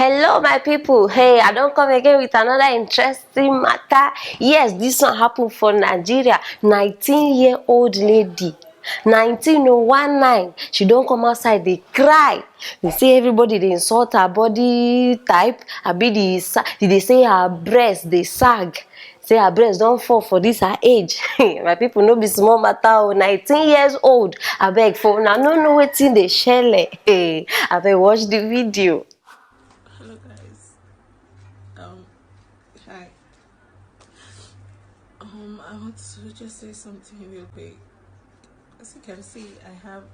Hello, my people. Hey, I don't come again with another interesting matter. Yes, this one happened for Nigeria. 19-year-old lady. 19019. She don't come outside, they cry. They say everybody they insult her body type. They say her breast they sag. Say her breast don't fall for this her age. My people no be small matter. 19 years old. I beg for now. No know wetin dey shele. Hey, I beg watch the video. Hello guys. Hi. I want to just say something real quick. As you can see, I have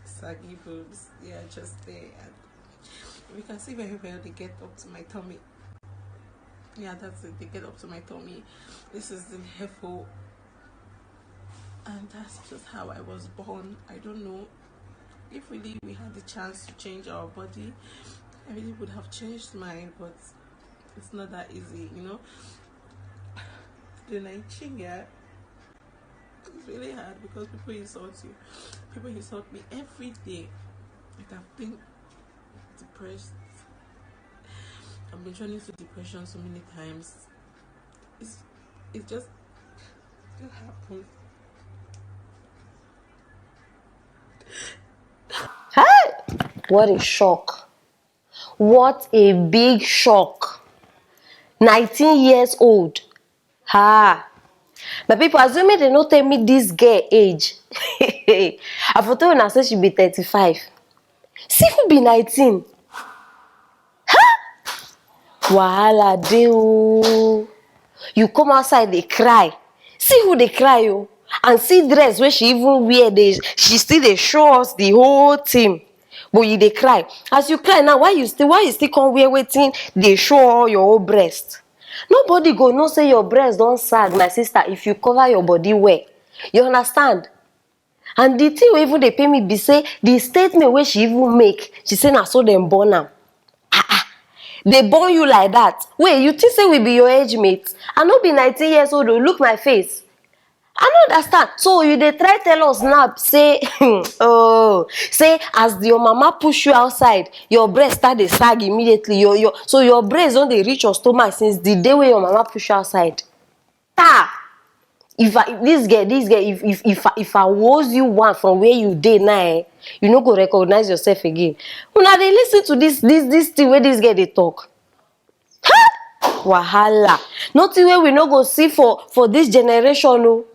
saggy boobs. They are just there, and you can see very well they get up to my tummy. Yeah, that's it. They get up to my tummy. This is the heifer, and that's just how I was born. I don't know if really we had the chance to change our body. I really would have changed mine, but it's not that easy, you know. The Nigeria is really hard because people insult you. People insult me every day. Like I've been depressed. I've been turning to depression so many times. It just happened. Hey! What a shock. What a big shock. 19 years old. Ha! But people assuming they not tell me this girl age. I for tell una say she be 35. See who be 19. Huh? Wahala dey oo. You come outside they cry. See who they cry oh. And see dress where she even wear she still dey show us the whole thing. But you dey cry. As you cry now, why you still come wear wetin dey show all your whole breast? Nobody go know say your breast don't sag, my sister, if you cover your body well. You understand? And the thing wey even dey pay me be say the statement wey she even make, she say na so dem born am. They born you like that. Wait, you think say we be your age mate? I no be 19 years old oh, look my face. I no understand. So you dey try tell us now say say as your mama push you outside, your breast start dey sag immediately. So your breast don dey reach your stomach since the day wey your mama push you outside. If I was you one from where you dey now, you no go recognize yourself again. Una dey lis ten to this thing wey this girl dey talk. Wahala. Nothing wey we no go see for this generation oh.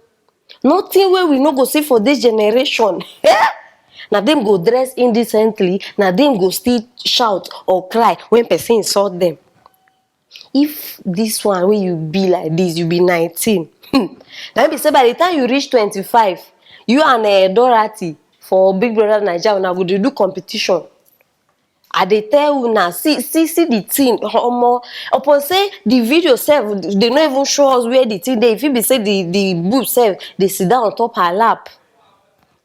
Nothing wey we no go see for this generation. Na dem go dress indecently, na dem go still shout or cry when person insult them. If this one wey you be like this, you be 19. That be say by the time you reach 25, you and Dorothy for Big Brother Naija una go dey do competition. I dey tell una, see the thing. Upon say the video sef, they no even show us where the thing dey. If it be say the boob sef, they sit down on top her lap.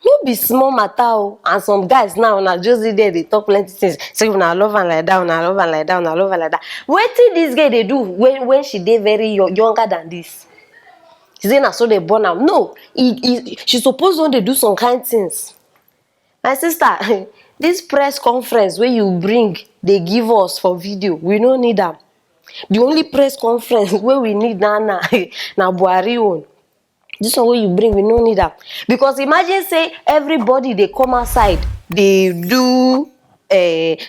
No be small matter oh. And some guys now na just there they talk plenty things. Say una love am like that, una love am like that, una love am like that. Wetin this girl dey do when she dey very younger than this? She say na so they born am. No, she suppose don dey do some kind things. My sister, this press conference where you bring, they give us for video, we no need them. The only press conference where we need na Buhari own. This one where you bring, we no need that. Because imagine say everybody they come outside, they do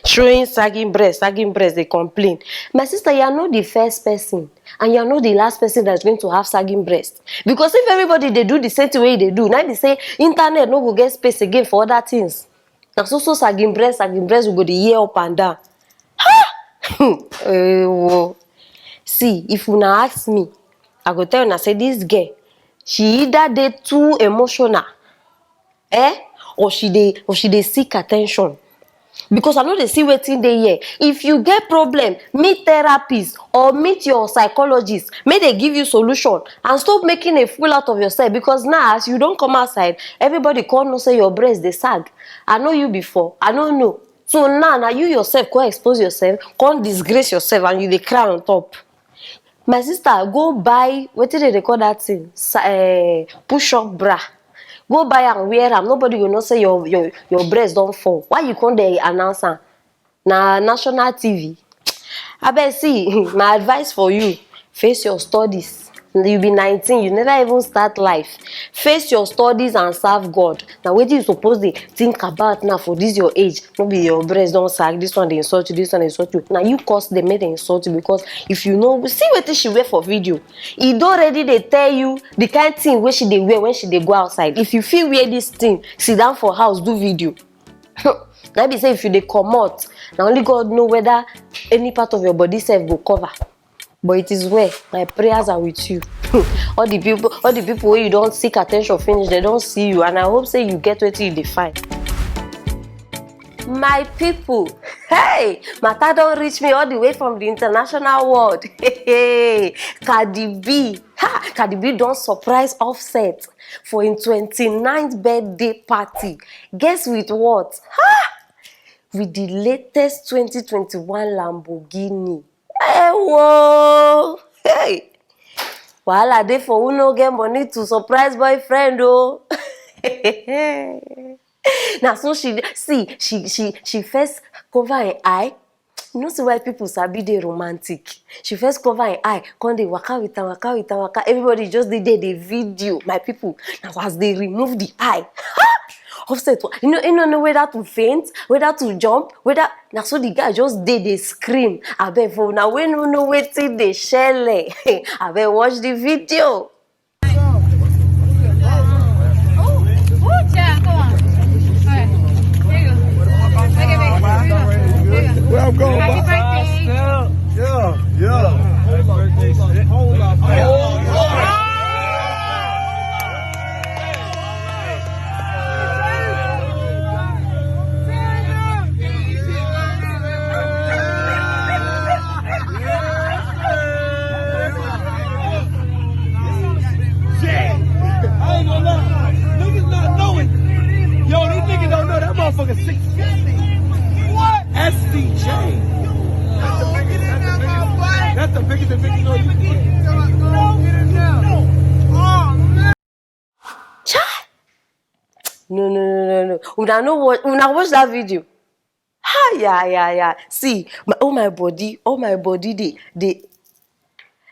showing sagging breast, they complain. My sister, you are not the first person, and you are not the last person that's going to have sagging breast. Because if everybody they do the same way they do, now they say internet no go get space again for other things. Now so sagging breast, we go the year up and down. See, if you now ask me, I go tell you, I say this girl, she either dey too emotional, or she dey seek attention. Because I know they see wetin dey here. If you get problem, meet therapist or meet your psychologist. May they give you solution and stop making a fool out of yourself. Because now, as you don't come outside, everybody can't know say your breast they sag. I know you before. I don't know. So now you yourself can't expose yourself, can't disgrace yourself, and you dey cry on top. My sister, go buy, what did they call that thing? Push-up bra. Go buy and wear am. Nobody will not say your breast don't fall. Why you can't dey announce am? na national TV. Abeg see, my advice for you, face your studies. You be 19, you never even start life. Face your studies and serve God. Na wetin you suppose dey think about now for this your age. No be your breast don sag, this one dey insult you, this one dey insult you. Na you cause dem make dem insult you, because if you know, see wetin she wear for video. E don already dey tell you the kind thing wey she dey wear when she dey go outside. If you fit wear this thing, sit down for house do video. Na be say if you dey comot, na only God know whether any part of your body sef go cover. But it is well. My prayers are with you. all the people wey you don seek attention finish, they don see you, and I hope say you get wetin you dey find. My people, hey, matter don reach me all the way from the international world. Hey, Cardi B, Cardi B don surprise Offset for im 29th birthday party. Guess with what? With the latest 2021 Lamborghini. Hey, whoa! Hey! Wahala dey for who no get money to surprise boyfriend, oh. Now, so she first cover her eye. You know, see why people sabi dey romantic. She first cover her eye, come dey waka with am, waka with am, waka. Everybody just dey there, the video. My people, now as they remove the eye. Offset, you know whether to faint, whether to jump, whether na so the guy just dey scream. Abeg for now we no know wetin dey shele. Abeg watch the video. Where I'm going, yeah. Hold up. Motherfucker 650. What? SDJ. That's the biggest video you can get. No. Una watch that video. Yeah. See, my body, they.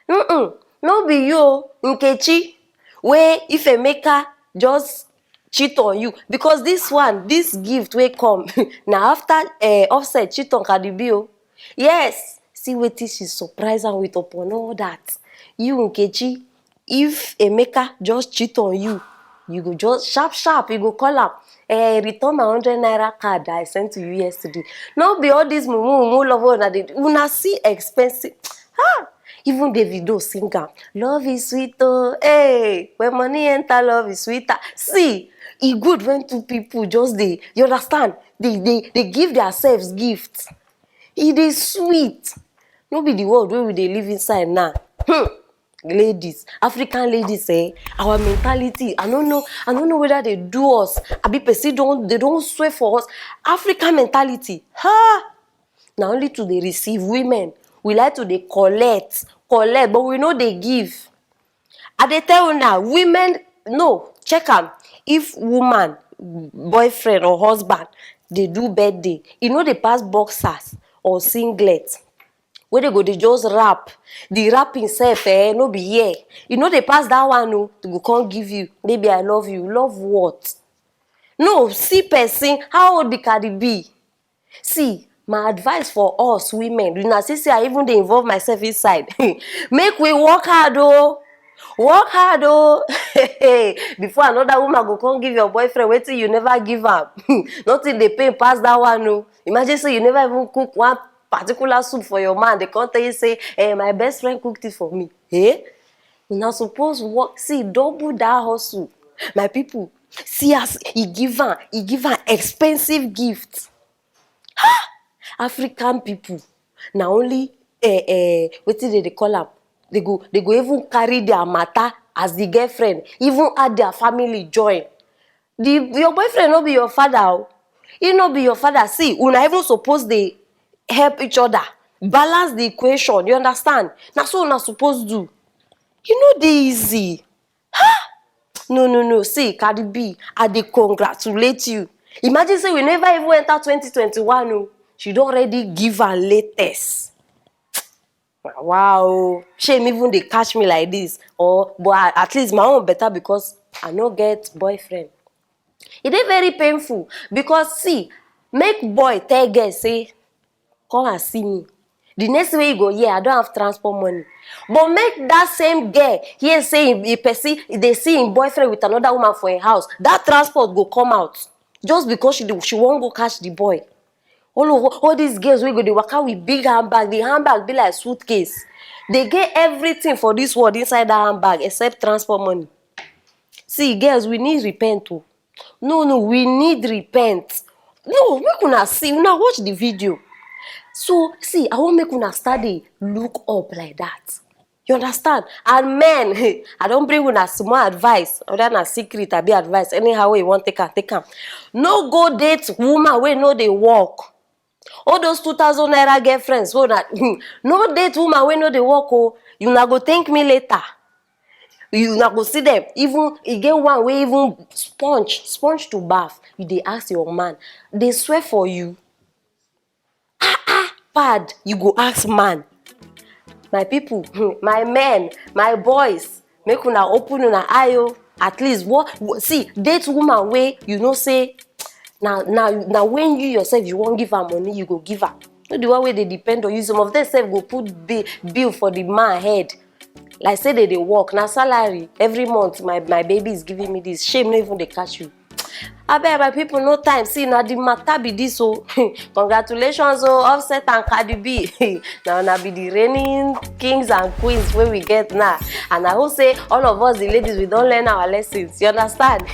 No be you, Nkechi. Where if Emeka just cheat on you, because this gift will come now after Offset cheat on Cardi B. Yes, see wetin she surprise am with upon all that. You Nkechi, if Emeka just cheat on you, you go just sharp, you go call am, return my 100 naira card that I sent to you yesterday. No be all this mumu love una see expensive. Even Davido sing am, love is sweet, oh, hey, when money enter, love is sweeter. See, e good when two people just dey, you understand? They give themselves gifts. E dey sweet. No be the world wey we dey live inside now. Ladies, African ladies, our mentality, I don't know whether they do us, abi person they don't swear for us. African mentality, now only to dey receive. Women, we like to dey collect, but we know they give. I dey tell you now, women, no, check am. If woman, boyfriend or husband, they do birthday, you know they pass boxers or singlet. Where they go, they just wrap. The wrapping self, no be here. You know they pass that one, no, they go come give you. Maybe I love you. Love what? No, see person, how old be Cardi B? See, my advice for us women, you know, say I even dey involve myself inside. Make we work hard, oh. Work hard, oh. Before another woman go come give your boyfriend wetin you never give am. Nothing dey pay pass that one, no. Imagine say you never even cook one particular soup for your man. They come tell you say, my best friend cooked it for me. You now suppose work, see, double that hustle. My people, see as he give am expensive gifts. African people, now only wetin they call am? They go even carry their matter as the girlfriend, even add their family join. Your boyfriend no be your father. He no be your father. See, una even suppose they help each other, balance the equation. You understand? Now so una suppose do. You know dey easy. No. See, Cardi B, I dey congratulate you. Imagine say we never even enter 2021. she don already give her latest. Wow, shame even dey catch me like this. But at least my own better because I no get boyfriend. E dey very painful because see, make boy tell girl say come and see me. The next way you go hear, I don't have transport money. But make that same girl hear say they see him boyfriend with another woman for a house, that transport go come out just because she won't go catch the boy. All these girls wey go dey waka with big handbag, the handbag be like suitcase. They get everything for this world inside that handbag except transport money. See, girls, we need repent too. No, we need repent. No, make una see, una watch the video. So, see, I want make una start dey look up like that. You understand? And men, I don't bring una small advice, other than secret, I be advice. Anyhow you want take am. No go date woman wey no dey work. All those 2,000 naira girlfriends, so that no date woman wey no dey work. Oh, you na go thank me later. You na go see them. Even e get one wey even sponge to bath. You dey ask your man, they swear for you. Pad, you go ask man. My people, my men, my boys, make una open una eye. At least see, date woman wey you know say now when you yourself you won't give her money, you go give her. No the one way they depend on you. Some of them self go put bill for the man head. Like say they work, now salary every month. My baby is giving me this. Shame not even they catch you. I bet my people no time. See now the matter be this. So congratulations, Offset and Cardi B. now be the reigning kings and queens where we get now. And I will say all of us the ladies we don't learn our lessons. You understand?